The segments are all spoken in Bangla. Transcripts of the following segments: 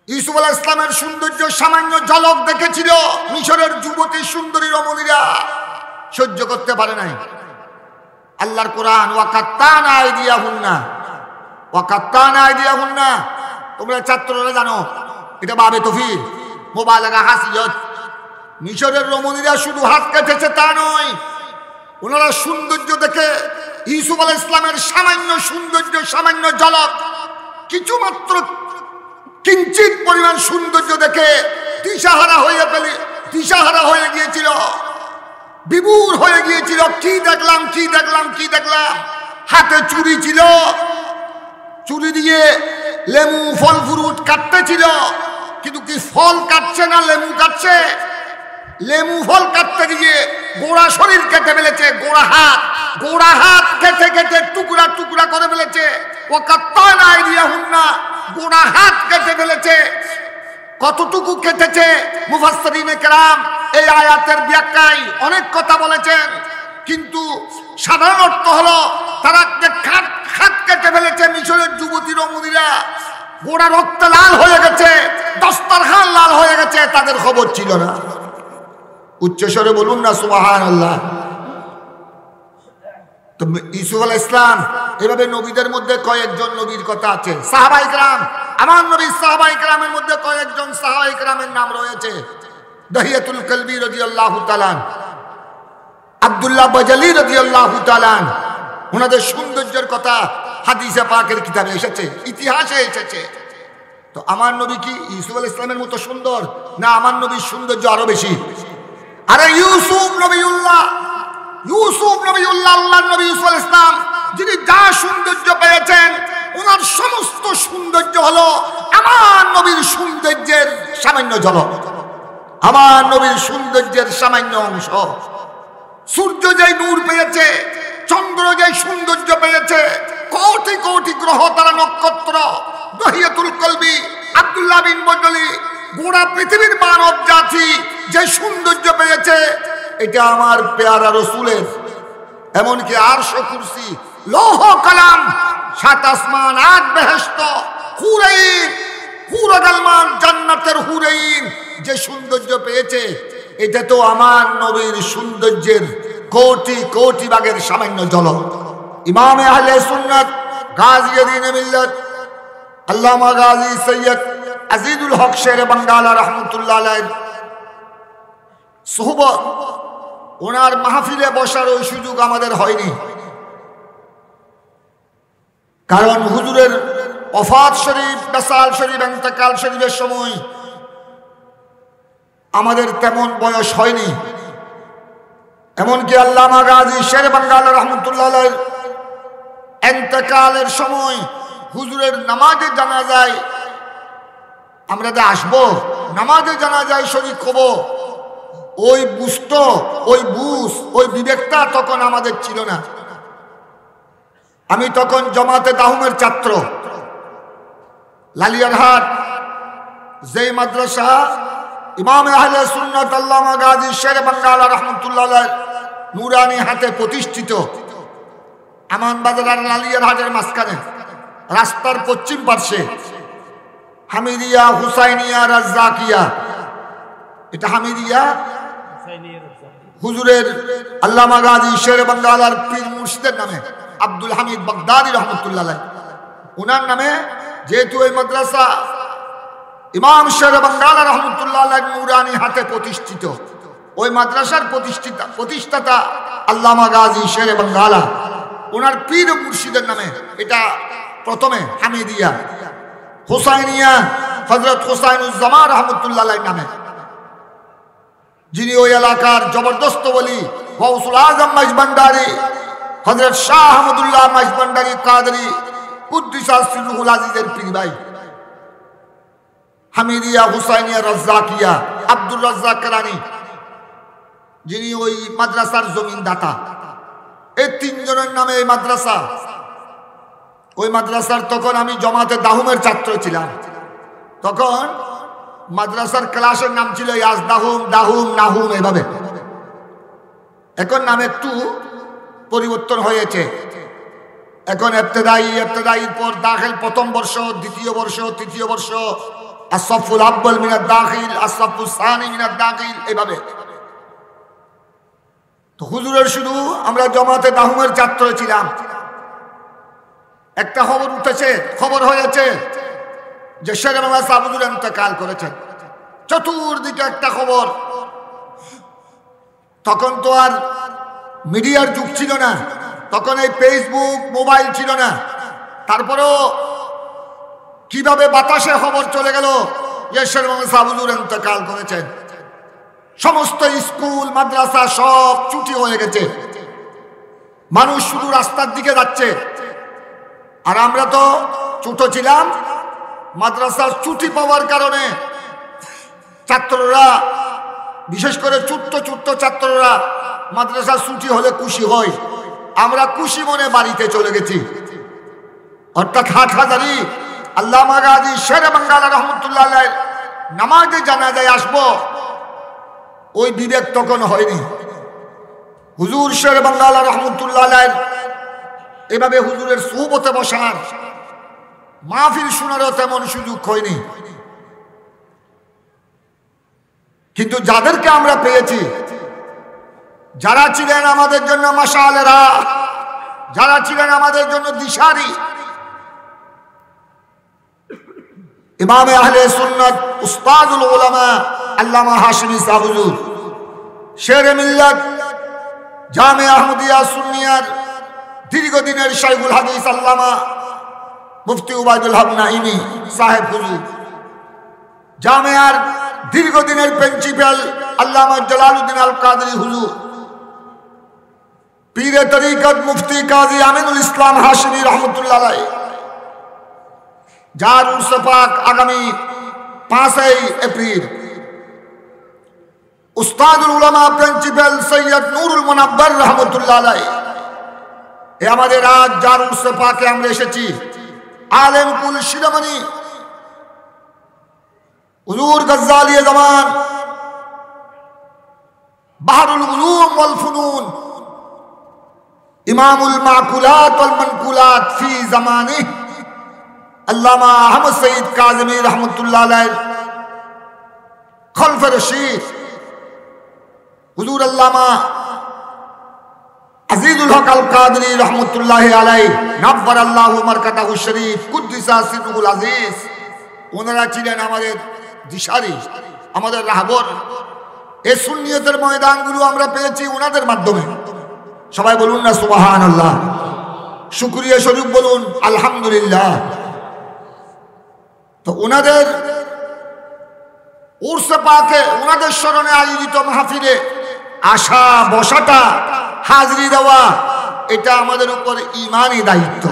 ইউসুফ আলাইহিস সালামের সৌন্দর্য সামান্য ঝলক দেখেছিল মিশরের যুবতী সুন্দরী রমণীরা, সহ্য করতে পারে নাই। আল্লাহর কোরআন, ওয়াকাত্তানা আইদিয়াহুন্না, ওয়াকাত্তানা আইদিয়াহুন্না, তোমরা ছাত্ররা জানো এটা বাবে তফিল মুবালাগা হাসিয়ত। মিশরের রমণীরা শুধু হাত কেটেছে তা নয়, ওনারা সৌন্দর্য দেখে ইউসুফ আলাইহিস সালামের সামান্য সৌন্দর্য, সামান্য ঝলক, কিছুমাত্র কিঞ্চিত পরিমাণ সৌন্দর্য দেখে দিশাহারা হয়ে গিয়েছিল, বিভোর হয়ে গিয়েছিল। কি দেখলাম, কি দেখলাম, কি দেখলাম। হাতে চুরি ছিল, চুরি দিয়ে লেবু ফল ফ্রুট কাটতেছিল, কিন্তু কি ফল কাটছে না লেবু কাটছে। লেবু ফল কাটতে গিয়ে গোড়া শরীর কেটে ফেলেছে, গোড়া হাত কেটে কেটে টুকরা টুকরা করে ফেলেছে। ওয়াকাত্তানা আইদিয়াহুন্না, গোড়া হাত কেটে ফেলেছে। কতটুকু কেটেছে মুফাসসিরিনে কেরাম এই আয়াতের ব্যাখ্যায় অনেক কথা বলেছেন, কিন্তু সাধারণ অর্থ হলো তারা হাত কেটে ফেলেছে মিশরের যুবতী রমণীরা। গোড়া রক্ত লাল হয়ে গেছে, দস্তরখান লাল হয়ে গেছে, তাদের খবর ছিল না। উচ্চস্বরে বলুন না সুবহানাল্লাহ। তো ইউসুফ আলাইহিস সালাম এভাবে নবীদের মধ্যে কয়েকজন নবীর কথা আছে। সাহাবায়ে কেরাম, আমার নবীর সাহাবায়ে কেরামের মধ্যে কয়েকজন সাহাবায়ে কেরামের নাম রয়েছে। দহিয়াতুল কলবি রাদিয়াল্লাহু তাআলা, আব্দুল্লাহ বাজালি রাদিয়াল্লাহু তাআলা, ওনাদের সৌন্দর্যের কথা হাদিসে পাকের কিতাবে এসেছে, ইতিহাসে এসেছে। তো আমার নবী কি ইউসুফ আলাইহিস সালামের মতো সুন্দর, না আমার নবীর সৌন্দর্য আরো বেশি? আরে ইউসুফ নবিউল্লাহ, আল্লাহর নবী ইউসুফ আলাইহিস সালাম যিনি যা সৌন্দর্য পেয়েছেন, ওনার সমস্ত সৌন্দর্য হলো আমার নবীর সৌন্দর্যের সামান্য ঝলক, আমার নবীর সৌন্দর্যের সামান্য অংশ। সূর্য যে নূর পেয়েছে, চন্দ্র যে সৌন্দর্য পেয়েছে, কোটি কোটি গ্রহ তারা নক্ষত্র, দহিয়াতুল কলবি আব্দুল্লাহ বিন বজলি, গোটা পৃথিবীর মানব জাতি যে সৌন্দর্য পেয়েছে, এটা আমার পেয়ারা রসুলের। এমনকি আরশ কুরসি, লৌহ কালাম, সাত আসমান, আট বেহেশত, হুরাইন, হুরগালমান, জান্নাতের হুরাইন যে সৌন্দর্য পেয়েছে, এটা তো আমার নবীর সৌন্দর্যের কোটি কোটি ভাগের সামান্য ঝলক। ইমামে আহলে সুন্নাত গাজী দ্বীন মিল্লাত আল্লামা গাজী সৈয়দ আজিজুল হক শের বাঙ্গালা রহমতুল্লাহ আলাইহি সুহবত, ওনার মাহফিলে বসার ওই সুযোগ আমাদের হয়নি, কারণ হুজুরের ওফাত শরীফ, বেসাল শরীফ, ইন্তেকাল শরীফের সময় আমাদের তেমন বয়স হয়নি। এমনকি আল্লামা গাজী শের বাঙ্গালা রহমতুল্লাহ আলাইহি ইন্তেকালের সময় হুজুরের নামাজে জানাজায় আমরা যে আসবো, নামাজে জানাজায় শরীক হব, ওই বুঝত, ওই বিবেকটা তখন আমাদের ছিল না। আমি তখন জামাতে দাহুমের ছাত্র। লালিয়ারহাট যেই মাদ্রাসা ইমামে আহলে সুন্নাত আল্লামা গাজী শের বাঙ্গালা রহমতুল্লাহ আলাইহি নুরানি হাতে প্রতিষ্ঠিত, আমানবাজার আর লালিয়ারহাটের মাঝখানে রাস্তার পশ্চিম পার্শ্বে হামিদিয়া, হুসাইনিয়া, রাজ্জাকিয়া, এটা হামিদিয়া হুজুরের আল্লামা গাজী শের বাঙ্গালার পীর মুর্শিদের নামে আব্দুল হামিদ বাগদাদি রহমতুল্লাহ আলাইহি, ওনার নামে যেহেতু এই মাদ্রাসা ইমাম শের বাঙ্গালা রহমতুল্লাহ আলাইহি নুরানি হাতে প্রতিষ্ঠিত, ওই মাদ্রাসার প্রতিষ্ঠাতা আল্লামা গাজী শের বাঙ্গালা, ওনার পীর মুর্শিদের নামে এটা প্রথমে হামিদিয়া, হুসাইনিয়া হযরত হুসাইনুজ্জামান রহমতুল্লাহ আলাইহির নামে, যিনি ওই এলাকার জবরদস্ত বলি গৌসুল আজম মাইজভান্ডারী হযরত শাহ আহমদুল্লাহ মাইজভান্ডারী কাদরী কুদ্দুসা সিররুল আজিজের পীর ভাই। হামিদিয়া, হুসাইনিয়া, রাজ্জাকিয়া, আব্দুর রাজ্জাক কেরানি, যিনি ওই মাদ্রাসার জমিনদাতা, এই তিনজনের নামে এই মাদ্রাসা। ওই মাদ্রাসার তখন আমি জামাতে দাহুমের ছাত্র ছিলাম। তখন মাদ্রাসার ক্লাসের নাম ছিল ইয়াজ দাহুম, দাহুম, নাহুম, এভাবে। এখন নাম একটু পরিবর্তন হয়েছে। এখন ইবতেদায়ীর পর দাখিল প্রথম বর্ষ, দ্বিতীয় বর্ষ, তৃতীয় বর্ষ, আসফুল আব্বাল মিনাদ দাখিল, আসফুল সানি মিনাদ দাখিল, এইভাবে। তো হুজুরের শুধু আমরা জমাতে দাহুমের ছাত্র ছিলাম, একটা খবর উঠেছে, খবর হয়েছে যে শেরে বাংলা সাহেব হুজুর ইন্তেকাল করেছেন। চতুর্দিকে একটা খবর। তখন তো আর মিডিয়ার যুগ ছিল না, তখন এই ফেসবুক মোবাইল ছিল না। তারপরেও কিভাবে বাতাসে খবর চলে গেল যে শেরে বাংলা সাহেব হুজুর ইন্তেকাল করেছেন। সমস্ত স্কুল মাদ্রাসা সব ছুটি হয়ে গেছে, মানুষ শুধু রাস্তার দিকে যাচ্ছে। আর আমরা তো ছোট ছিলাম, মাদ্রাসার ছুটি পাওয়ার কারণে ছাত্ররা, বিশেষ করে ছোট্ট ছোট্ট ছাত্ররা মাদ্রাসার ছুটি হলে খুশি হয়। আমরা খুশি মনে বাড়িতে চলে গেছি। অর্থাৎ হাটহাজারি আল্লামা গাজী শেরে বাংলা রহমতুল্লাহ আলাইহির নামাজে জানাজায় আসবো, ওই বিবেক তখন হয়নি। হুজুর শেরে বাংলা রহমতুল্লাহ আলাইহির এভাবে হুজুরের সুহবতে বসার, মাহফিল শোনারও তেমন সুযোগ হয়নি। কিন্তু যাদেরকে আমরা পেয়েছি, যারা ছিলেন আমাদের জন্য মাশাআলেরা, যারা ছিলেন আমাদের জন্য দিশারি, ইমামে আহলে সুন্নাত উস্তাদুল উলামা আল্লামা হাশিমি সাহেব হুজুর, শেরে মিল্লাত জামে আহমদিয়া সুন্নিয়ার দীর্ঘদিনের শাইখুল হাদিস আল্লামা মুফতি উবাইদুল হক নাঈমি সাহেব হুজুর, জামিয়ার দীর্ঘদিনের প্রিন্সিপাল আল্লামা জালালউদ্দিন আল কাদরি হুজুর, পীরে তরিকত মুফতি কাজী আমিনুল ইসলাম হাশিমি রহমতুল্লাহ আলাইহি, যার উরসে পাক আগামী 5 এপ্রিল। উস্তাদুল উলামা প্রিন্সিপাল সৈয়দ নুরুল মুনাব্বার রহমতুল্লাহ আলাইহি, এ আমাদের আজ যার উরসে পাকে আমরা এসেছি, আলেম কুল শিরোমণি হুজুর গজ্জালি জামান, বাহরুল উলুম ওয়াল ফুনুন, ইমামুল মাকুলাত ওয়াল মানকুলাত ফি জামানিহি আল্লামা আহমদ সঈদ কাজেমী রহমতুল্লাহ আলাইহি, খলফে রশিদ হুজুর আল্লামা আজিজুল হক আল কাদরি রহমতুল্লাহ আলাইহি, নাব্বার আল্লাহু মারকাতাহু শরীফ কুদ্দিসা সিররুল আজিজ। ওনারা ছিলেন আমাদের দিশারি, আমাদের রাহবর। এই সুন্নিয়তের ময়দানগুলো আমরা পেয়েছি ওনাদের মাধ্যমে। সবাই বলুন না সুবহানাল্লাহ, শুকরিয়া স্বরূপ বলুন আলহামদুলিল্লাহ। তো ওনাদের উরসে পাকে, ওনাদের স্মরণে আয়োজিত মাহফিলে আসা, বসাটা, হাজরি দেওয়া, এটা আমাদের উপর ইমানি দায়িত্ব,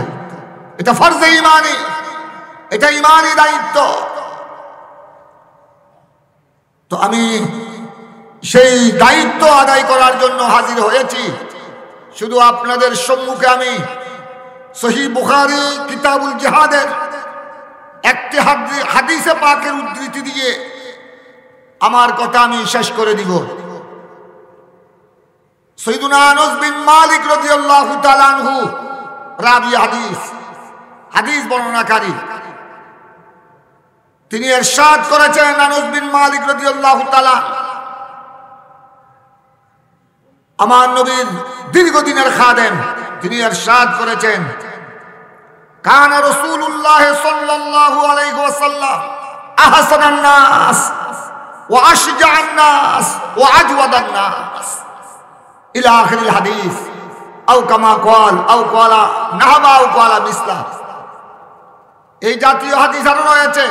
এটা ফরজে ইমানি, এটা ইমানি দায়িত্ব। তো আমি সেই দায়িত্ব আদায় করার জন্য হাজির হয়েছি। শুধু আপনাদের সম্মুখে আমি সহিহ বুখারী কিতাবুল জিহাদের একটি হাদিসে পাকের উদ্ধৃতি দিয়ে আমার কথা আমি শেষ করে দিব। সাইয়্যিদুনা আনাস বিন মালিক রাদিয়াল্লাহু তাআলা আনহু রাবি হাদিস বর্ণনাকারী, তিনি ইরশাদ করেছেন, আনাস বিন মালিক রাদিয়াল্লাহু তাআলা আমার নবীর দীর্ঘদিনের খাদেম, তিনি ইরশাদ করেছেন, কানা রাসূলুল্লাহ সাল্লাল্লাহু আলাইহি ওয়াসাল্লাম আহসানান নাস ওয়া আশজা'আন নাস ওয়া আজওয়াদান নাস ইলা আখিরিল হাদিস আও কামা ক্বাল আও ক্বালা নাহবা আও ক্বালা মিসলা। এই জাতীয় হাদিস আরো রয়েছে।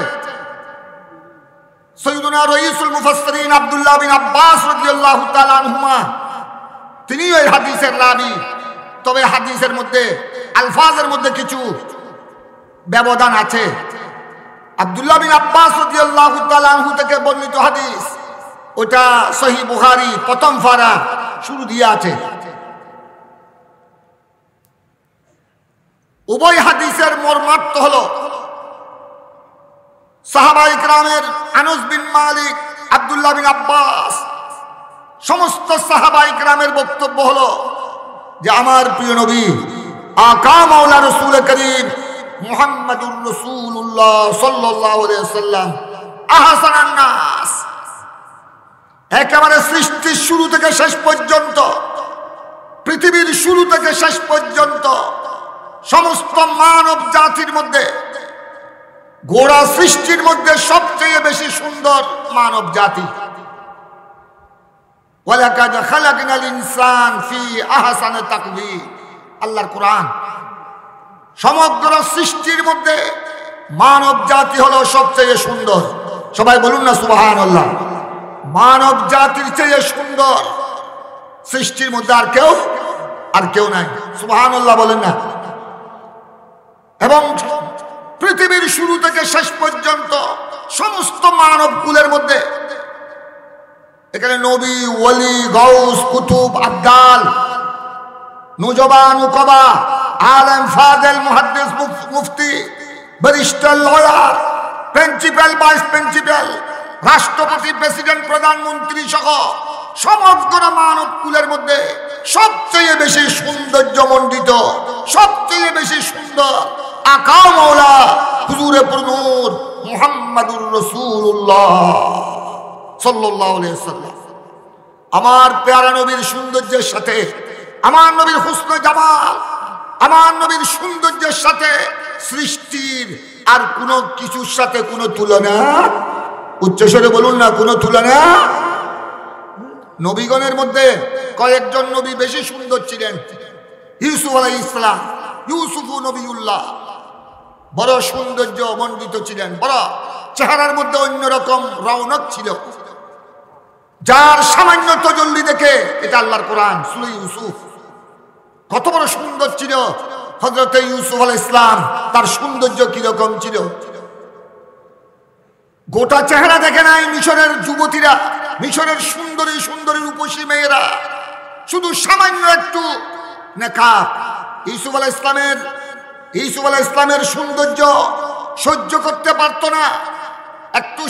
সাইয়্যিদুনা রাইসুল মুফাসসিরিন আব্দুল্লাহ বিন আব্বাস রাদিয়াল্লাহু তাআলা আনহুমা, তিনি এই হাদিসের রাবী। তবে হাদিসের মধ্যে, আলফাজের মধ্যে কিছু ব্যবধান আছে। আব্দুল্লাহ বিন আব্বাস রাদিয়াল্লাহু তাআলা আনহু থেকে বর্ণিত হাদিস, ওটা সহিহ বুখারী প্রথম পারা শুরু দিয়ে আছে। উভয় হাদিসের মর্মার্থ হলো, সাহাবায়ে কেরামের আনাস বিন মালিক, আব্দুল্লাহ বিন আব্বাস, সমস্ত সাহাবায়ে কেরামের বক্তব্য হলো যে আমার প্রিয় নবী আকা মাওলা রাসূল করিম মুহাম্মাদুর রাসূলুল্লাহ সাল্লাল্লাহু আলাইহি ওয়াসাল্লাম আহসানান নাস। একেবারে সৃষ্টির শুরু থেকে শেষ পর্যন্ত, পৃথিবীর শুরু থেকে শেষ পর্যন্ত সমস্ত মানব জাতির মধ্যে, গোড়া সৃষ্টির মধ্যে সবচেয়ে বেশি সুন্দর মানব জাতি। ওয়ালাকাদ খালাকনাল ইনসান ফি আহসানি তাকওয়িম, আল্লাহর কোরআন। সমগ্র সৃষ্টির মধ্যে মানব জাতি হলো সবচেয়ে সুন্দর। সবাই বলুন না সুবহানাল্লাহ। মানব জাতির চেয়ে সুন্দর সৃষ্টির মধ্যে আর কেউ নাই। সুবহানাল্লাহ বলেন না। এবং পৃথিবীর শুরু থেকে শেষ পর্যন্ত সমস্ত মানব কুলের মধ্যে এখানে নবী, ওলি, গাউস, কুতুব, আবদাল, নুজবা, নুকবা, আলেম, ফাদেল, মুহাদ্দিস, মুফতি, barrister, lawyer, principal, vice principal, রাষ্ট্রপতি, প্রেসিডেন্ট, প্রধানমন্ত্রী সহ সমগ্র মানব কুলের মধ্যে সবচেয়ে বেশি সৌন্দর্যমণ্ডিত, সবচেয়ে বেশি সুন্দর আকা মাওলা হুজুরে পুরনূর মুহাম্মাদুর রাসূলুল্লাহ সাল্লাল্লাহু আলাইহি ওয়াসাল্লাম। আমার প্যারা নবীর সৌন্দর্যের সাথে, আমার নবীর হুসনে জামাল, আমার নবীর সৌন্দর্যের সাথে সৃষ্টির আর কোনো কিছুর সাথে কোনো তুলনা, উচ্চস্বরে বলুন না, কোনো তুলনা। নবীগণের মধ্যে কয়েকজন নবী বেশি সুন্দর ছিলেন। ইউসুফ আলাইহিস সালাম, ইউসুফ নবিউল্লাহ বড় সৌন্দর্য মণ্ডিত ছিলেন, বড় চেহারার মধ্যে অন্যরকম রৌনক ছিল, যার সামান্য তজল্লি দেখে, এটা আল্লাহর কোরআন, সূরা ইউসুফ, কত বড় সুন্দর ছিল হযরত ইউসুফ আলাইহিস সালাম। তার সৌন্দর্য কিরকম ছিল, গোটা চেহারা দেখে নাই মিশরের যুবতীরা, মিশরের সুন্দরী সুন্দরী রূপসী মেয়েরা, শুধু সামান্য একটু নেকাব। ইউসুফ আলাইহিস সালামের সৌন্দর্য সহ্য করতে পারত না। একটু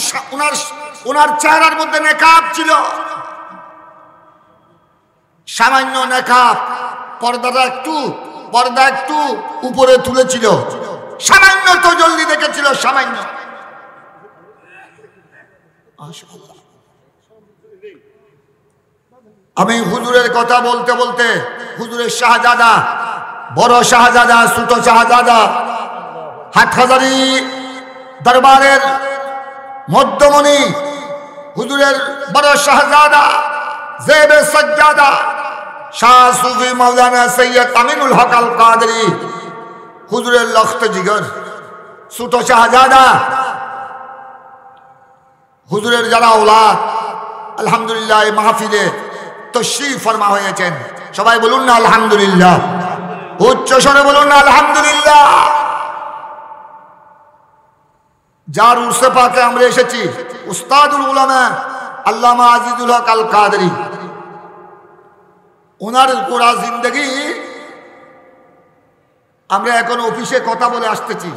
ওনার চেহারার মধ্যে নেকাব ছিল, সামান্য নেকাব, পর্দা একটু উপরে তুলেছিল, সামান্য তজল্লি দেখেছিল, সামান্য। আমি হুজুরের কথা বলতে বলতে, হুজুরের শাহজাদা, বড় শাহজাদা, ছোট শাহজাদা, হাটহাজারী দরবারের মধ্যমণি, হুজুরের বড় শাহজাদা, জেবে সজ্জাদা, শাহ সুফি মাওলানা সৈয়দ আমিনুল হক আল কাদরি, হুজুরের লখত জিগর, ছোট শাহজাদা, হুজুরের যারা ওলাদ আলহামদুলিল্লাহ এই মাহফিলে তশরীফ ফরমা হয়েছেন, সবাই বলুন না আলহামদুলিল্লাহ, উচ্চ স্বরে বলুন না আলহামদুলিল্লাহ। যার উর্সে পাকে আমরা এসেছি, উস্তাদুল উলামা আল্লামা আজিজুল হক আল কাদরি, ওনার গোড়া জিন্দগি আমরা এখন অফিসে কথা বলে আসতেছি।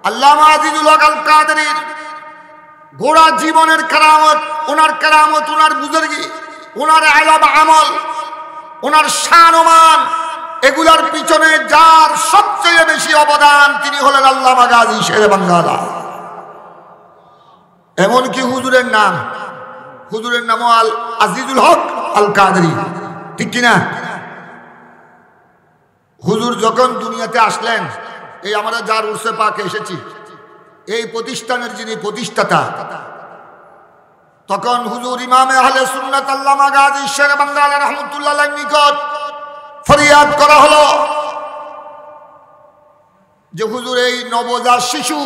আল্লামা আজিজুল হক আল কাদরির গোড়া জীবনের কারামত, ওনার বুজুর্গি, ওনার আলাম আমল, ওনার শান-মান, এগুলার পিছনে যার সবচেয়ে বেশি অবদান তিনি হলেন আল্লামা গাজী শেরে বাঙ্গালা। এমনকি হুজুরের নাম আল আজিজুল হক আল কাদরি, ঠিক কিনা? হুজুর যখন দুনিয়াতে আসলেন, এই আমরা যার উর্সে পাকে এসেছি, এই প্রতিষ্ঠানের যিনি প্রতিষ্ঠাতা, তখন হুজুর ইমামে আহলে সুন্নাত আল্লামা গাজী শেরে বাঙ্গালা রাহমাতুল্লাহ আলাইহির নিকট ফরিয়াদ করা হলো যে হুজুর এই নবজাত শিশু,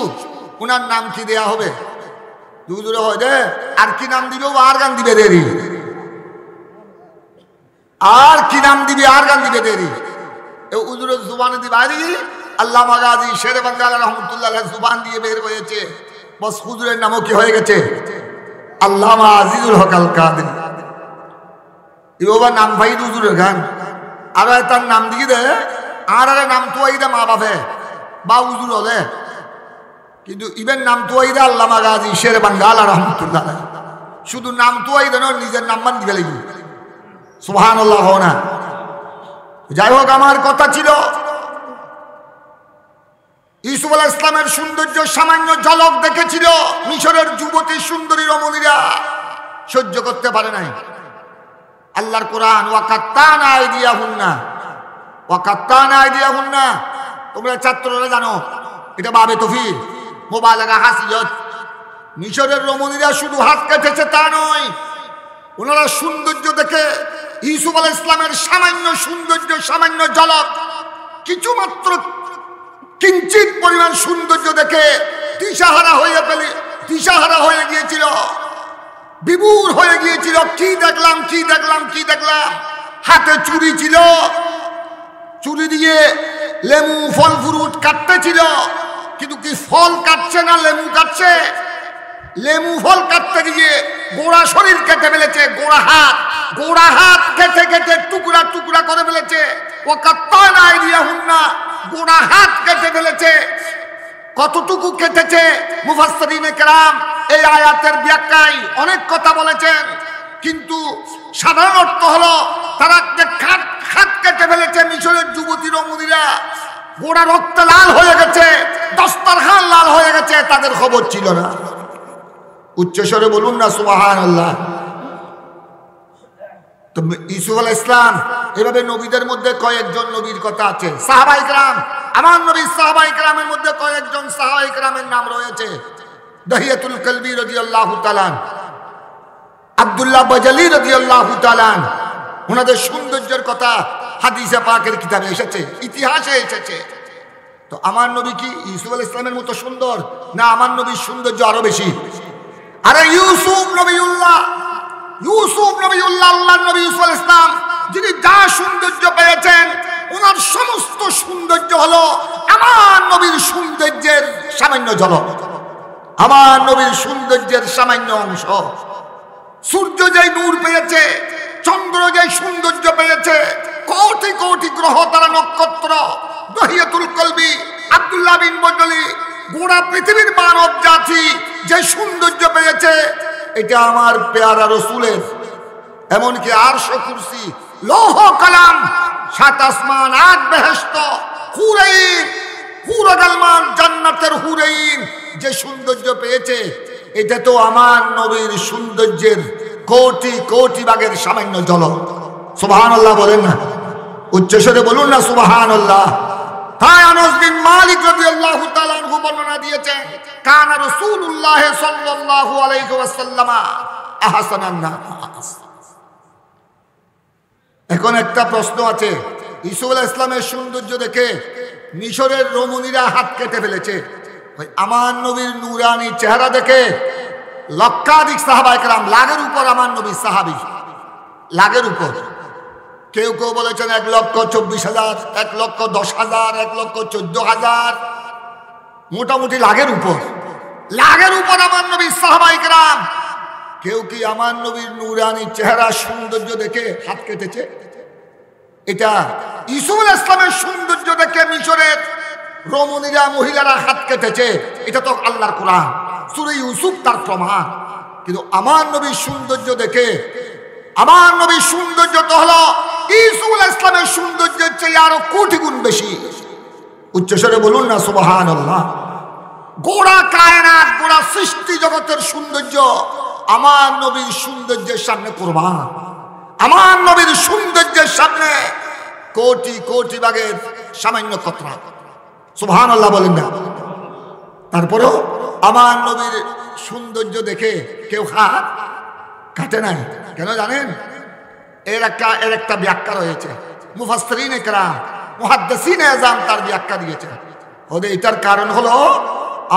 ওনার নাম কি দেয়া হবে? হুজুরে হয় দে, আর কি নাম দিবে? আর গান দিবে দেরি, আর কি নাম দিবে? আর গান দিবে দেরি। হুজুরের জুবানে দিবে আরি, আল্লামা গাজী শেরে বাঙ্গালা রাহমাতুল্লাহ আলাইহি জুবান দিয়ে বের হয়েছে, বস হুজুরের নামও কি হয়ে গেছে? আল্লামা আজিজুল হক আল কাদরি। এবার নাম ভাই হুজুরের গান, আর তার নাম দিয়ে দে, আর নাম তো আই দে মা বাপে বা হুজুর হলে, কিন্তু ইবেন নাম তো আই দে আল্লামা গাজী শেরে বাঙ্গালা রাহমাতুল্লাহ আলাইহি। শুধু নাম তো আই দেন, নিজের নাম মান দিবে লাগি। সুবহানাল্লাহ হও না। যাই হোক, আমার কথা ছিল ইউসুফ আলাইহিস সালামের সৌন্দর্য সামান্য ঝলক দেখেছিল মিশরের যুবতী সুন্দরী রমণীরা, সহ্য করতে পারে নাই। আল্লাহর কোরআন, ওয়াকাত্তানা আইদিয়াহুন্না, ওয়াকাত্তানা আইদিয়াহুন্না, তোমরা ছাত্ররা জানো এটা বাবে তফিল মুবালাগা হাসিয়ত। মিশরের রমণীরা শুধু হাত কেটেছে তা নয়, ওনারা সৌন্দর্য দেখে ইউসুফ আলাইহিস সালামের সামান্য সৌন্দর্য, সামান্য ঝলক, কিছুমাত্র কিঞ্চিত পরিমাণ সৌন্দর্য দেখে দিশাহারা হয়ে গিয়েছিল, বিভোর হয়ে গিয়েছিল। কি দেখলাম, কি দেখলাম, কি দেখলাম। হাতে চুরি ছিল, চুরি দিয়ে লেবু ফল ফ্রুট কাটতেছিল, কিন্তু কি ফল কাটছে না লেবু কাটছে। লেবু ফল কাটতে গিয়ে গোড়া শরীর কেটে ফেলেছে, গোড়া হাত কেটে কেটে টুকরা টুকরা করে ফেলেছে। ওয়াকাত্তানা আইদিয়াহুন্না, গোড়া হাত কেটে ফেলেছে। কতটুকু কেটেছে মুফাসসিরিনে কেরাম এই আয়াতের ব্যাখ্যায় অনেক কথা বলেছেন, কিন্তু সাধারণ অর্থ হলো তারা হাত কেটে ফেলেছে মিশরের যুবতী রমণীরা। গোড়া রক্ত লাল হয়ে গেছে, দস্তরখান লাল হয়ে গেছে, তাদের খবর ছিল না। উচ্চস্বরে বলুন না সুবহানাল্লাহ। তো ইউসুফ আলাইহিস সালাম এভাবে নবীদের মধ্যে কয়েকজন নবীর কথা আছে। সাহাবায়ে কেরাম, আমার নবীর সাহাবায়ে কেরামের মধ্যে কয়েকজন সাহাবায়ে কেরামের নাম রয়েছে। দহিয়াতুল কলবি রাদিয়াল্লাহু তাআলা, আব্দুল্লাহ বাজালি রাদিয়াল্লাহু তাআলা, ওনাদের সৌন্দর্যের কথা হাদিসে পাকের কিতাবে এসেছে, ইতিহাসে এসেছে। তো আমার নবী কি ইউসুফ আলাইহিস সালামের মতো সুন্দর, না আমার নবীর সৌন্দর্য আরো বেশি? আরে ইউসুফ নবিউল্লাহ, আল্লাহর নবী ইউসুফ আলাইহিস সালাম যিনি যা সৌন্দর্য পেয়েছেন, ওনার সমস্ত সৌন্দর্য হলো আমার নবীর সৌন্দর্যের সামান্য ঝলক, আমার নবীর সৌন্দর্যের সামান্য অংশ। সূর্য যে নূর পেয়েছে, চন্দ্র যে সৌন্দর্য পেয়েছে, কোটি কোটি গ্রহ তারা নক্ষত্র, দহিয়াতুল কলবি আব্দুল্লাহ বিন বজলি, গোটা পৃথিবীর মানব জাতি যে সৌন্দর্য পেয়েছে, এটা আমার পেয়ারা রসুলের। এমনকি আরশ কুরসি, লৌহ কালাম, সাত আসমান, আট বেহেশত, হুরাইন, হুরগালমান, জান্নাতের হুরাইন যে সৌন্দর্য পেয়েছে, এটা তো আমার নবীর সৌন্দর্যের কোটি কোটি ভাগের সামান্য ঝলক। সুবহানাল্লাহ বলেন না, উচ্চস্বরে বলুন না সুবহানাল্লাহ। তাই আনাস বিন মালিক রাদিয়াল্লাহু তাআলা আনহু বর্ণনা দিয়েছেন, কানা রাসূলুল্লাহ সাল্লাল্লাহু আলাইহি ওয়াসাল্লাম আহসানান নাস। এখন একটা প্রশ্ন আছে, ইউসুফ আলাইহিস সালামের সৌন্দর্য দেখে মিশরের রমণীরা হাত কেটে ফেলেছে, আমার নবীর নূরানি চেহারা দেখে লক্ষাধিক সাহাবায়ে কেরাম, লাখের উপর আমার নবীর সাহাবী, লাখের উপর। কেউ কেউ বলেছেন 1,24,000, 1,10,000, 1,14,000, মোটামুটি লাখের উপর আমার নবীর সাহাবায়ে কেরাম। কেউ কি আমার নবীর নূরানি চেহারা সৌন্দর্য দেখে হাত কেটেছে? এটা ইউসুফ আলাইহিস সালামের সৌন্দর্য দেখে মিশরের রমণীরা, মহিলারা হাত কেটেছে, এটা তো আল্লাহর কোরআন, সূরা ইউসুফ তার প্রমাণ। কিন্তু আমার নবীর সৌন্দর্য দেখে, আমার নবীর সৌন্দর্য তো হলো ইউসুফ আলাইহিস সালামের সৌন্দর্যের চেয়ে আরো কোটি গুণ বেশি। উচ্চস্বরে বলুন না সুবহানাল্লাহ। গোড়া কায়নাত, গোড়া সৃষ্টি জগতের সৌন্দর্য আমার নবীর সৌন্দর্যের সামনে কুরবান। আমার নবীর সৌন্দর্যের সামনে কোটি কোটি ভাগের সামান্য কথা। সুবহানাল্লাহ বলেন না। তারপরেও আমার নবীর সৌন্দর্য দেখে কেউ হাত কাটে নাই। কেন জানেন? এর একটা ব্যাখ্যা রয়েছে, মুফাসসিরিনে কেরাম, মুহাদ্দিসিনে আযম তার ব্যাখ্যা দিয়েছেন। ওদের এটার কারণ হলো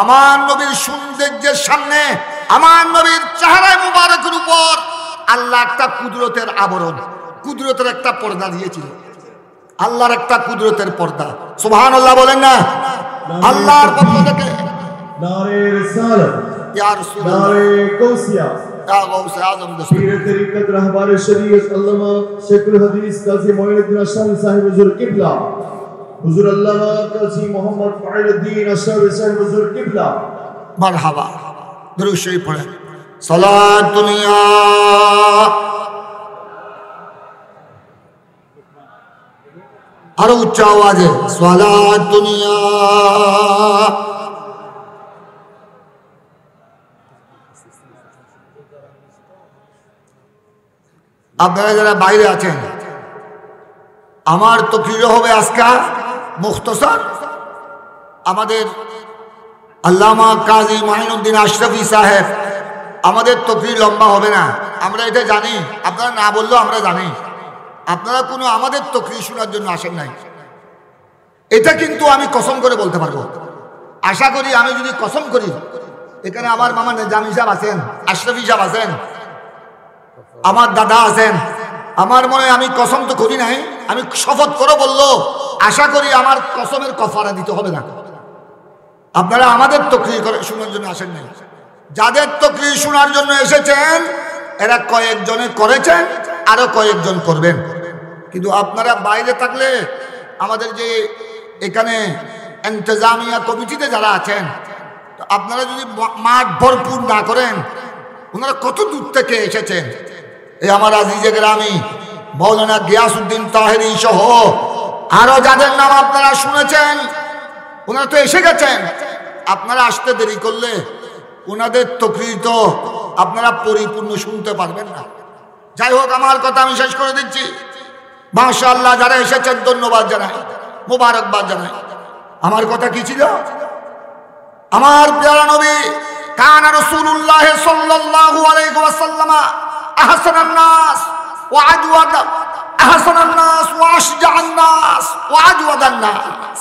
আমার নবীর সৌন্দর্যের সামনে, আমার নবীর চেহারা মুবারকের উপর আল্লাহ একটা কুদরতের আবরণ, কুদরতের একটা পর্দা দিয়েছিল। আল্লাহর একটা কুদরতের পর্দা। সুবহানাল্লাহ বলেন না। আল্লাহর পক্ষ থেকে নারে রিসালাত, ইয়া রাসূলুল্লাহ, নারে গাউসিয়া, ইয়া গাউসে আযম দস্তগীর, পীর তরিকত রাহবারে শরীয়ত আল্লামা শেখুল হাদিস কাজী মুঈনুদ্দিন আশরাফি সাহেব হুজুর কিবলা, হুজুর আল্লামা কাজী মোহাম্মদ ফাইরুদ্দিন আশরাফি সাহেব হুজুর কিবলা, মারহাবা। দুরূদ শরীফ পড়েন। সালাতুন ইয়া আরো উচ্চ আওয়াজে সালাত দুনিয়া। আপনারা যারা বাইরে আছেন, আমার তকরির হবে আজকা মুখতসর। আমাদের আল্লামা কাজী মাইনুদ্দিন আশরাফি সাহেব, আমাদের তকরির লম্বা হবে না, আমরা এটা জানি। আপনারা না বললেও আমরা জানি আপনারা কোনো আমাদের তকরির শোনার জন্য আসেন নাই। এটা কিন্তু আমি কসম করে বলতে পারবো। আশা করি আমি যদি কসম করি, এখানে আমার মামা নিজামী সাহেব আছেন, আশরাফি সাহেব আছেন, আমার দাদা আছেন, আমার মনে আমি কসম তো করি নাই, আমি শপথ করে বললো আশা করি আমার কসমের কফারা দিতে হবে না। আপনারা আমাদের তকরির শোনার জন্য আসেন নাই। যাদের তকরির শোনার জন্য এসেছেন এরা কয়েকজনে করেছেন, আরো কয়েকজন করবেন। কিন্তু আপনারা বাইরে থাকলে আমাদের যে এখানে ইন্তেজামিয়া কমিটিতে যারা আছেন, তো আপনারা যদি মাঠ ভরপুর না করেন, ওনারা কত দূর থেকে এসেছেন। এই আমার আজিজে গ্রামী মৌলানা গিয়াসউদ্দিন তাহেরি সহ আরো যাদের নাম আপনারা শুনেছেন, ওনারা তো এসে গেছেন। আপনারা আসতে দেরি করলে ওনাদের তকরির তো আপনারা পরিপূর্ণ শুনতে পারবেন না। যাই হোক, আমার কথা আমি শেষ করে দিচ্ছি। মাশাআল্লাহ, যারা এসেছেন ধন্যবাদ জানাই, মোবারকবাদ জানাই। আমার কথা কি ছিল? আমার প্রিয় নবী কানা রাসূলুল্লাহ সাল্লাল্লাহু আলাইহি ওয়াসাল্লাম আহসানান নাস ওয়া আজওয়াদ, আহসানান নাস ওয়া আশজাআন নাস ওয়া আজওয়াদান নাস।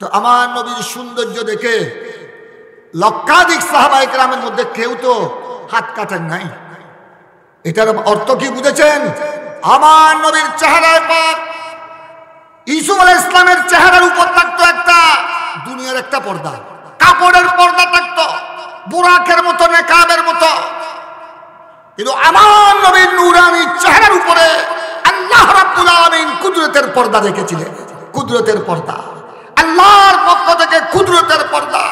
তো আমার নবীর সৌন্দর্য দেখে লক্ষাধিক সাহাবায়ে কেরামের মধ্যে কেউ তো হাত কাটেন নাই। এটার অর্থ কি বুঝেছেন? আমার নবীর চেহারায় পাক ইসুফ আলাইহিস সালামের চেহারার উপর থাকতো একটা দুনিয়ার একটা পর্দা, কাপড়ের পর্দা থাকতো, বুরাকের মতো, নেকাবের মতো। কিন্তু আমার নবীর নূরানী চেহারার উপরে আল্লাহ রাব্বুল আলামিন কুদরতের পর্দা রেখেছিলেন। কুদরতের পর্দা, আল্লাহর পক্ষ থেকে কুদরতের পর্দা।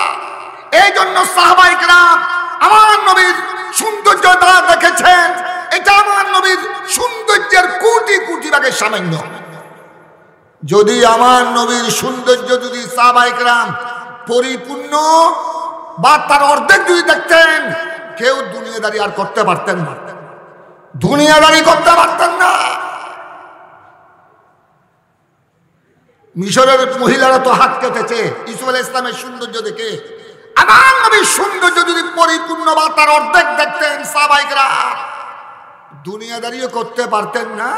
এই জন্য সাহাবায়ে কেরাম আমার নবীর সৌন্দর্য তারা দেখেছেন। এটা আমার নবীর সৌন্দর্যের কোটি কোটি ভাগের সামান্য। যদি আমার নবীর সৌন্দর্য যদি সাহাবায়ে কেরাম পরিপূর্ণ বা তার অর্ধেক যদি দেখতেন, কেউ দুনিয়াদারি আর করতে পারতেন না, দুনিয়াদারি করতে পারতেন না। মিশরের মহিলারা তো হাত কেটেছে ইসুফ আলাইহিস সালামের সৌন্দর্য দেখে। আমার নবীর সৌন্দর্য যদি পরিপূর্ণ বা তার অর্ধেক দেখতেন সাহাবায়ে কেরাম, দুনিয়াদারিও করতে পারতেন না।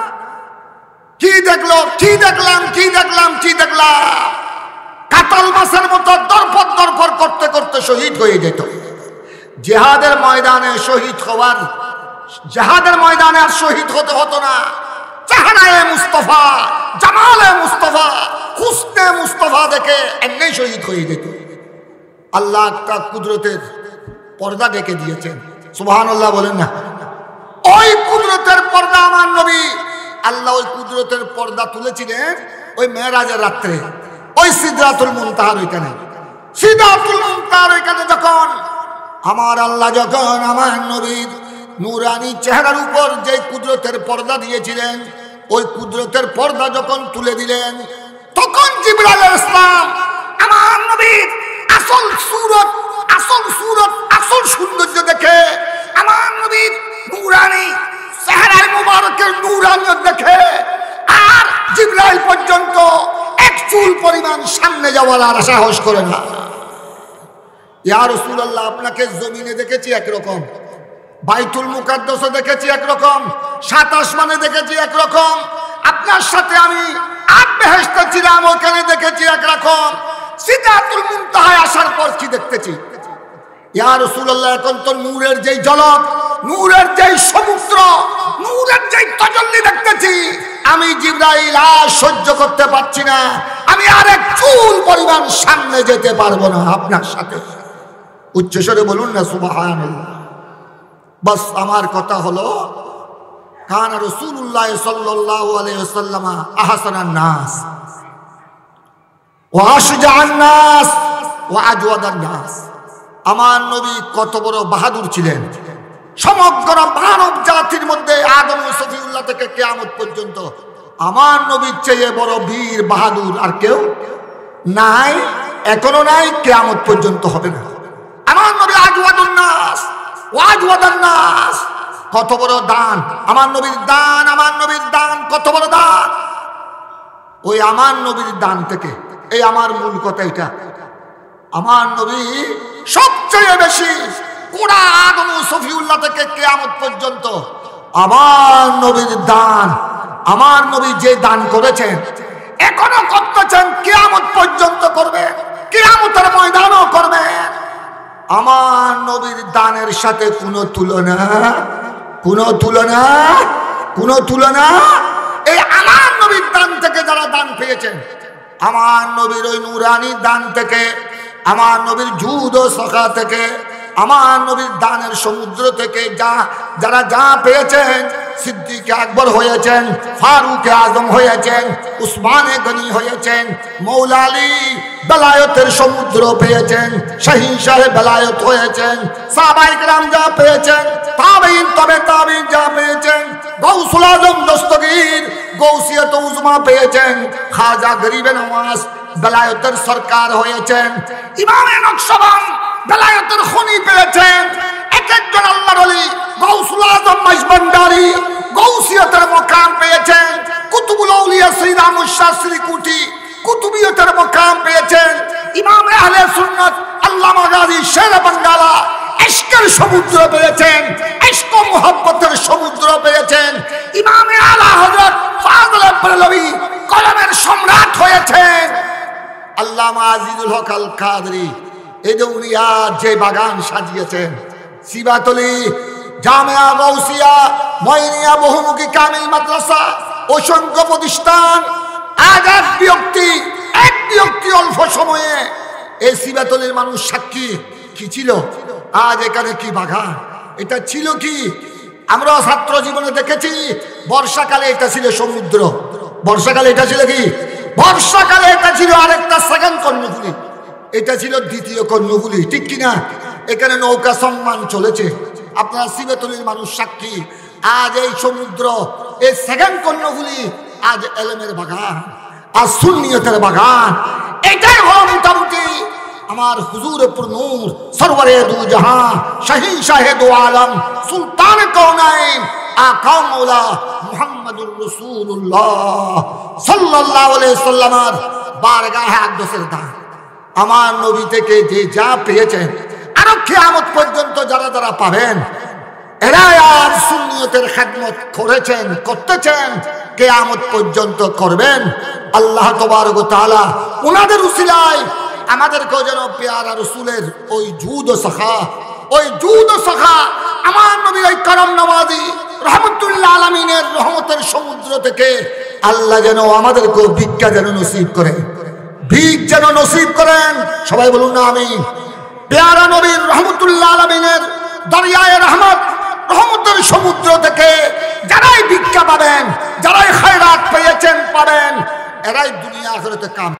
কি দেখলো, কি দেখলাম, কি দেখলাম, কি দেখলাম, কাতাল মাছের মতো দরপর দরপর করতে করতে শহীদ হয়ে যেত। জিহাদের ময়দানে শহীদ হওয়ার, জিহাদের ময়দানে আর শহীদ হতে হতো না। চেহারায়ে মুস্তাফা, জামালে মুস্তাফা, হুসনে মুস্তাফা দেখে এমনি শহীদ হয়ে যেত। আল্লাহ একটা কুদরতের পর্দা ডেকে দিয়েছেন, সুবহানাল্লাহ বলেন না। ওই কুদরতের পর্দা আমার নবী, আল্লাহ ওই কুদরতের পর্দা তুলেছিলেন ওই মেরাজের রাত্রে, ওই সিদরাতুল মুনতাহার ওইখানে। সিদরাতুল মুনতাহার ওইখানে যখন আমার আল্লাহ যখন আমার নবীর নূরানী চেহারার উপর যে কুদরতের পর্দা দিয়েছিলেন, ওই কুদরতের পর্দা যখন তুলে দিলেন, তখন জিবরাইল আলাইহিস সালাম আমার নবীর আসল সূরত, আসল সূরত, আসল সৌন্দর্য দেখে, আমার নবীর নূরানী চেহারায় মুবারকের নূরানিয়ত দেখে আর জিবরাইল পর্যন্ত এক চুল পরিমাণ সামনে যাওয়ার আর সাহস করে না। ইয়া রাসূলুল্লাহ, আপনাকে জমিনে দেখেছি একরকম, বাইতুল মুকাদ্দাসে দেখেছি একরকম, সাত আসমানে দেখেছি একরকম, আপনার সাথে আমি আট বেহেশতে ছিলাম ওখানে দেখেছি একরকম, সিদরাতুল মুনতাহায় আসার পর কি দেখতেছি। ইয়া রাসূলুল্লাহ, এখন তো নূরের যেই ঝলক, নূরের যেই সমুদ্র, নূরের যেই তাজাল্লি দেখতেছি, আমি জিবরাইল আর সহ্য করতে পারছি না, আমি আর এক চুল পরিমাণ সামনে যেতে পারবো না আপনার সাথে। উচ্চস্বরে বলুন না সুবহানাল্লাহ। বাস আমার কথা হলো, কানা রাসূলুল্লাহ সাল্লাল্লাহু আলাইহি ওয়াসাল্লাম আহসানান নাস ওয়া আশজাআন নাস ওয়া আজওয়াদান নাস। আমার নবী কত বড় বাহাদুর ছিলেন। সমগ্র মানব জাতির মধ্যে আদম ও সফিউল্লাহ থেকে কিয়ামত পর্যন্ত আমার নবীর চেয়ে বড় বীর বাহাদুর আর কেউ নাই, এখনো নাই, কিয়ামত পর্যন্ত হবে না। আমার নবী আজওয়াদুন নাস ওয়াজওয়াদান নাস, কত বড় দান আমার নবীর দান, আমার নবীর দান কত বড় দান। ওই আমার নবীর দান থেকে, এই আমার মূল কথা এটা, আমার নবী সবচেয়ে বেশি পুরা আদম ও সফিউল্লাহ থেকে কিয়ামত পর্যন্ত আমার নবীর দান, আমার নবী যে দান করেছেন এখনো করতেছেন, কিয়ামত পর্যন্ত করবে, কিয়ামতের ময়দানও করবে। আমার নবীর দানের সাথে কোনো তুলনা, কোনো তুলনা, কোনো তুলনা। এই আমার নবীর দান থেকে যারা দান পেয়েছেন, আমার নবীর ওই নুরানি দান থেকে, আমার নবীর জুদ ও সখা থেকে, আমার নবীর দানের সমুদ্র থেকে যারা যা পেয়েছেন, সিদ্দিক আকবর হয়েছেন, ফারুক আজম হয়েছেন, উসমানে গনি হয়েছেন, মৌলা আলী বেলায়েতের সমুদ্র পেয়েছেন, শাহীন সাহেব বেলায়েত হয়েছেন, সাহাবায়ে কেরাম যা পেয়েছেন, তাবেঈন তবে তাবেঈন যা পেয়েছেন, গাউসুল আজম দস্তগীর গৌসিয়ত উজমা পেয়েছেন, খাজা গরিবে নওয়াজ বেলায়েতের সরকার হয়েছেন, ইমামে নকশবন্দ বেলায়েতের খনি পেয়েছেন। এক একজন আল্লাহর ওলি গাউসুল আজম মাইজবান্ডারি গৌসিয়তের মুকাম পেয়েছেন, কুতুবুল আউলিয়া সৈয়দ আহমদ শাহ শ্রীকুটি কুতুবিয়তের মুকাম পেয়েছেন, ইমাম আহলে সুন্নাত আল্লামা গাজী শের বাঙ্গালা ইশকের সমুদ্র পেয়েছেন, ইশক ও মুহাব্বতের সমুদ্র পেয়েছেন, ইমাম আলা হযরত ফাযল বরেলভী কলমের সম্রাট হয়েছেন, আল্লামা আজিজুল হক আল কাদরি এই যে উনি যে বাগান সাজিয়েছেন, সিবাতলি জামিয়া গাউসিয়া ময়নিয়া বহুমুখী কামিল মাদ্রাসা, অসংখ্য প্রতিষ্ঠান, আজ এক ব্যক্তি অল্প সময়ে এই সিবাতলির মানুষ সাক্ষী কি ছিল, আজ এখানে কি বাগান, এটা ছিল কি। আমরা ছাত্র জীবনে দেখেছি বর্ষাকালে এটা ছিল সমুদ্র, বর্ষাকালে এটা ছিল কি, বর্ষাকালে এটা ছিল আরেকটা সেকেন্ড কর্ণফুলী, এটা ছিল দ্বিতীয় কর্ণফুলী, ঠিক কিনা। এখানে নৌকা সম্মান চলেছে, আপনারা সিবাতলির মানুষ সাক্ষী, আজ এই সমুদ্র, এই সেকেন্ড কর্ণফুলী আজ এলেমের বাগান, আজ সুন্নিয়তের বাগান। এটাই হলো মোটামুটি আমার হুজুরে পুরনূর সরওয়ারে দু জাহাঁ শাহীন শাহে দো আলম সুলতান কওনাইন আকা মওলা মুহাম্মদুর রাসূলুল্লাহ সাল্লাল্লাহু আলাইহি সাল্লামের বারগাহে আকদসের দান। আমার নবী থেকে যে যা পেয়েছেন, আরো কিয়ামত পর্যন্ত যারা যারা পাবেন, এরা আর সুন্নিয়তের খেদমত করেছেন, করতেছেন, কিয়ামত পর্যন্ত করবেন। আল্লাহ তাবারক ওয়া তাআলা ওনাদের উসিলায় আমাদেরকেও যেন পেয়ারা রাসূলের ওই জুদ ও সখা, ওই জুদ ও সখা আমার নবীর ওই করম নওয়াজি রহমতুল্লাহ আলামিনের রহমতের সমুদ্র থেকে আল্লাহ যেন আমাদেরকেও ভিক্ষা যেন নসিব করেন, ভিক যেন নসিব করেন। সবাই বলুন না আমিন। পেয়ারা নবীর রহমতুল্লাহ আলামিনের দরিয়ায়ে রহমত, রহমতের সমুদ্র থেকে যারাই ভিক্ষা পাবেন, যারাই খায়রাত পেয়েছেন পাবেন, এরাই দুনিয়া আখিরাতে কাম